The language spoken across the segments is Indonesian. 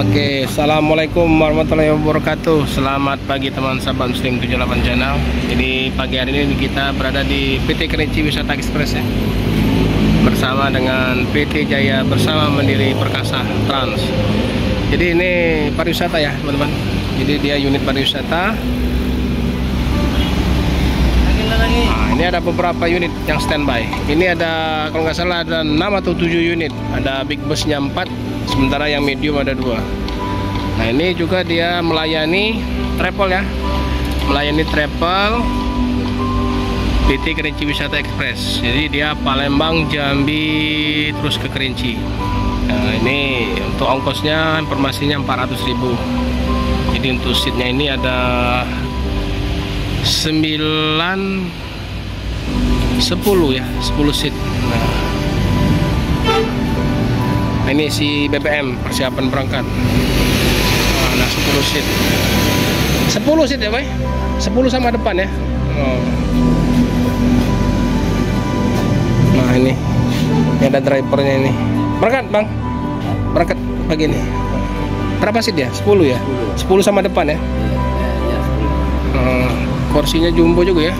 Oke, assalamualaikum warahmatullahi wabarakatuh. Selamat pagi teman sahabat Muslim 78 Channel. Jadi pagi hari ini kita berada di PT Kerinci Wisata Express ya, bersama dengan PT Jaya Bersama Mandiri Perkasa Trans. Jadi ini pariwisata ya teman-teman. Jadi dia unit pariwisata. Nah, ini ada beberapa unit yang standby. Ini ada, kalau nggak salah ada 6 atau 7 unit. Ada big busnya 4, sementara yang medium ada 2. Nah ini juga dia melayani travel ya, melayani travel PT Kerinci Wisata Express. Jadi dia Palembang, Jambi, terus ke Kerinci. Nah ini untuk ongkosnya, informasinya 400.000. Jadi untuk seatnya ini ada 9, 10 ya, 10 seat. Nah ini si BBM persiapan berangkat. Nah 10 seat, 10 seat ya boy, 10 sama depan ya. Nah ini ada drivernya ini. Berangkat bang, berangkat pagi ini. Berapa seat ya? 10 ya, 10 sama depan ya. Kursinya jumbo juga ya.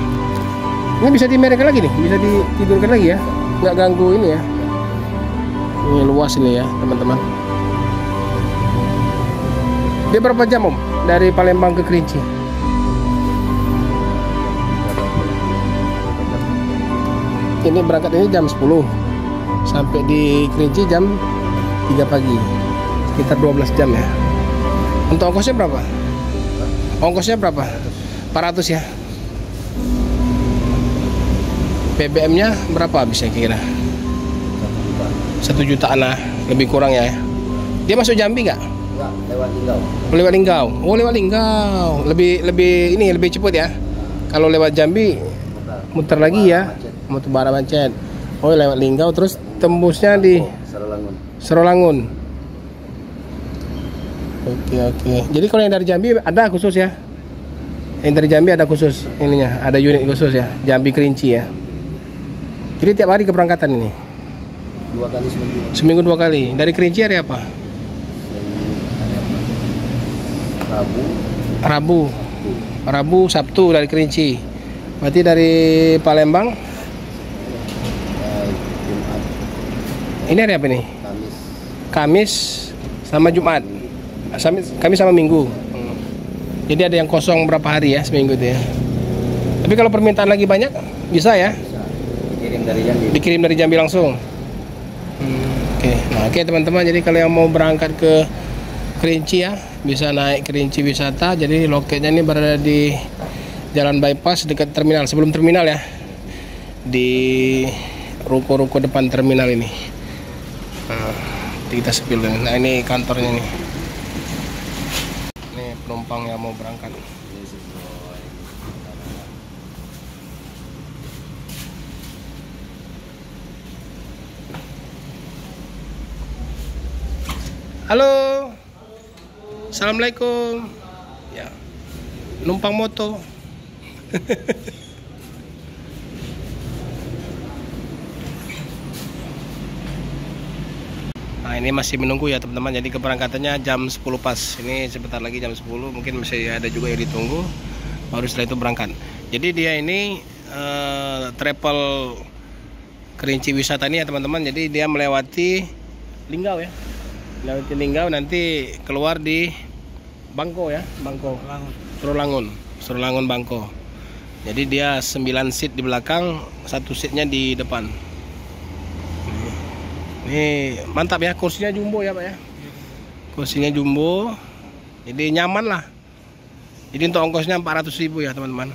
Ini bisa dimerahkan lagi nih, bisa ditidurkan lagi ya, nggak ganggu ini ya. Ini luas ini ya teman-teman. Dia berapa jam om dari Palembang ke Kerinci? Ini berangkat ini jam 10, sampai di Kerinci jam 3 pagi, sekitar 12 jam ya. Untuk ongkosnya berapa? Ongkosnya berapa? 400 ya. BBM-nya berapa bisa kira? 1 jutaan lah, lebih kurang ya. Dia masuk Jambi nggak? Enggak, lewat Linggau. Lewat Linggau. Oh, lewat Linggau. Lebih cepat ya. Kalau lewat Jambi muter lagi ya. Muter bara macet. Oh, lewat Linggau terus tembusnya di Serolangun. Oke. Jadi kalau yang dari Jambi ada khusus ya. Yang dari Jambi ada khusus ininya, ada unit khusus ya, Jambi Kerinci ya. Jadi tiap hari keberangkatan ini? 2 kali seminggu. Seminggu 2 kali. Dari Kerinci hari apa? Rabu, Sabtu dari Kerinci. Berarti dari Palembang? Jumat. Ini hari apa nih? Kamis sama Jumat. Kamis sama Minggu. Jadi ada yang kosong berapa hari ya seminggu itu ya. Tapi kalau permintaan lagi banyak bisa ya? Dikirim dari Jambi langsung. Oke, teman-teman. Jadi kalau yang mau berangkat ke Kerinci ya, bisa naik Kerinci Wisata. Jadi loketnya ini berada di Jalan Bypass dekat terminal, sebelum terminal ya. Di ruko-ruko depan terminal ini. Nah, kita sepil. Nah ini kantornya nih. Penumpang yang mau berangkat. Halo, assalamualaikum. Ya, numpang moto. Nah ini masih menunggu ya teman-teman. Jadi keberangkatannya jam 10 pas. Ini sebentar lagi jam 10. Mungkin masih ada juga yang ditunggu. Baru setelah itu berangkat. Jadi dia ini travel Kerinci Wisata ini ya teman-teman. Jadi dia melewati Linggau ya. Melewati Linggau, nanti keluar di Bangko ya. Bangko Serolangun Bangko. Jadi dia 9 seat di belakang, 1 seatnya di depan. Ini mantap ya, kursinya jumbo ya Pak ya. Kursinya jumbo, jadi nyaman lah. Jadi untuk ongkosnya 400.000 ya teman-teman.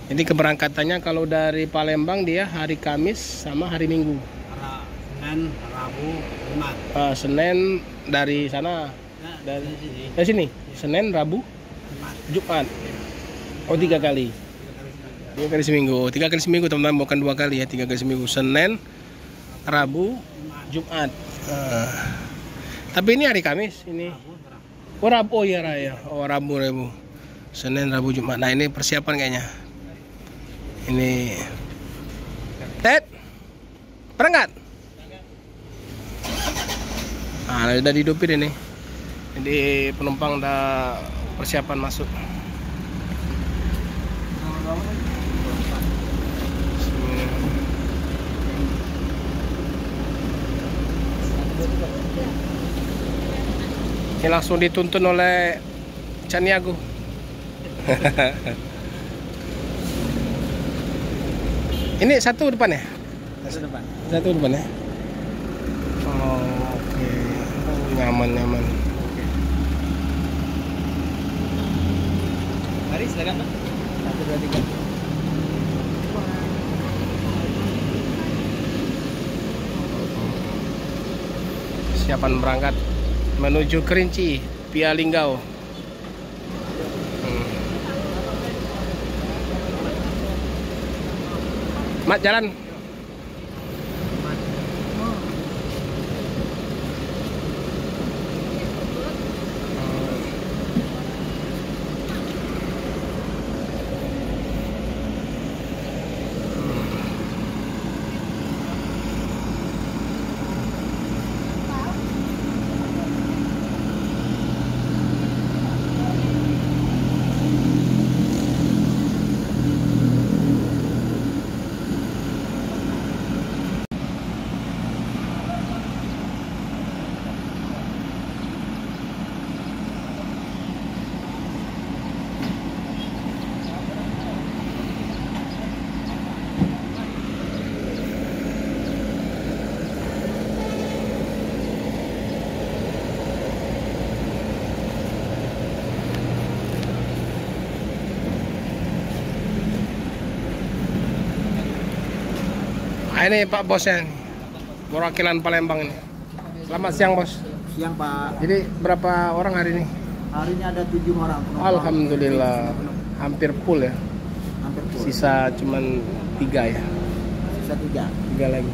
Jadi keberangkatannya kalau dari Palembang dia hari Kamis sama hari Minggu. Senin, Rabu, Jumat. Senin dari sana, dari sini. Senin, Rabu, Jumat. Oh 3 kali. 3 kali seminggu. 3 kali seminggu teman-teman, bukan 2 kali ya. 3 kali seminggu. Senin, Rabu, Jumat. Tapi ini hari Kamis ini. Oh Rabu, oh ya Raya. Oh Rabu. Senin, Rabu, Jumat. Nah ini persiapan kayaknya. Ini Ted berangkat. Nah udah dihidupin ini. Jadi penumpang udah persiapan masuk. Ini langsung dituntun oleh Caniago. Ini satu depan ya? Satu depan ya? Oh, oke. Nyaman. Mari silakan Pak. 1, 2, 3. Siapan berangkat menuju Kerinci via Linggau. Mat, jalan. Ini Pak Bosnya, perwakilan Palembang ini. Selamat siang Bos. Siang Pak. Jadi berapa orang hari ini? Hari ini ada 7 orang. Alhamdulillah, hampir full ya. Hampir full. Sisa cuman 3 ya. Sisa 3. 3 lagi.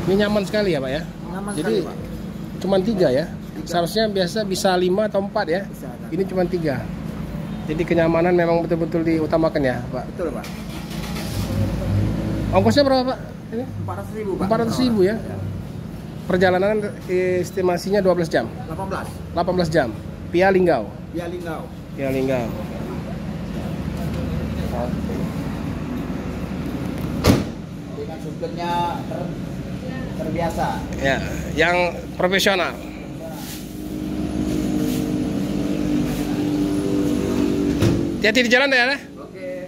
Ini nyaman sekali ya Pak ya. Nyaman Jadi sekali Pak. cuman 3 ya. Seharusnya biasa bisa 5 atau 4 ya. Bisa, ada. Ini cuma 3. Jadi kenyamanan memang betul-betul diutamakan ya Pak. Betul Pak. Ongkosnya berapa Pak? Ini 400.000 Pak. 400.000 ya. Perjalanan estimasinya 12 jam. 18 jam. Via Linggau. Via Linggau. Via Linggau. Dengan supirnya terbiasa. Ya, yang profesional. Hati-hati di jalan ya. Oke.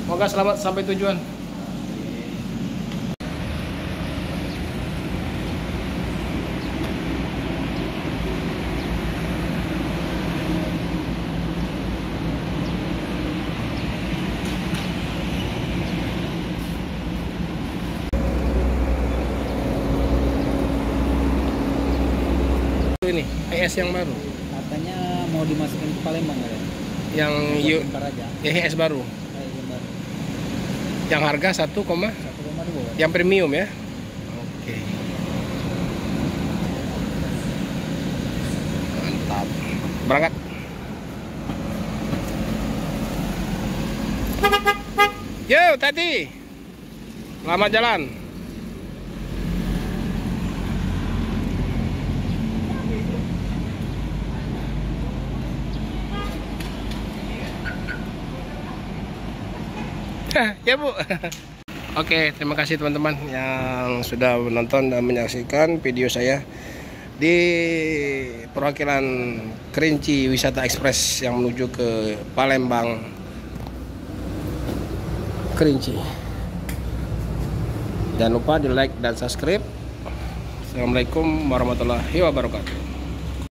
Semoga selamat sampai tujuan. Ini ES yang baru. Katanya mau dimasukin ke Palembang ya? Yang Bentar aja. ES baru. Yang baru. Yang harga 1, 1,2. yang premium ya. Oke. Mantap. Berangkat. Yo, tadi. Selamat jalan. Ya Bu. Oke, terima kasih teman-teman yang sudah menonton dan menyaksikan video saya di perwakilan Kerinci Wisata Ekspres yang menuju ke Palembang Kerinci. Jangan lupa di like dan subscribe. Assalamualaikum warahmatullahi wabarakatuh.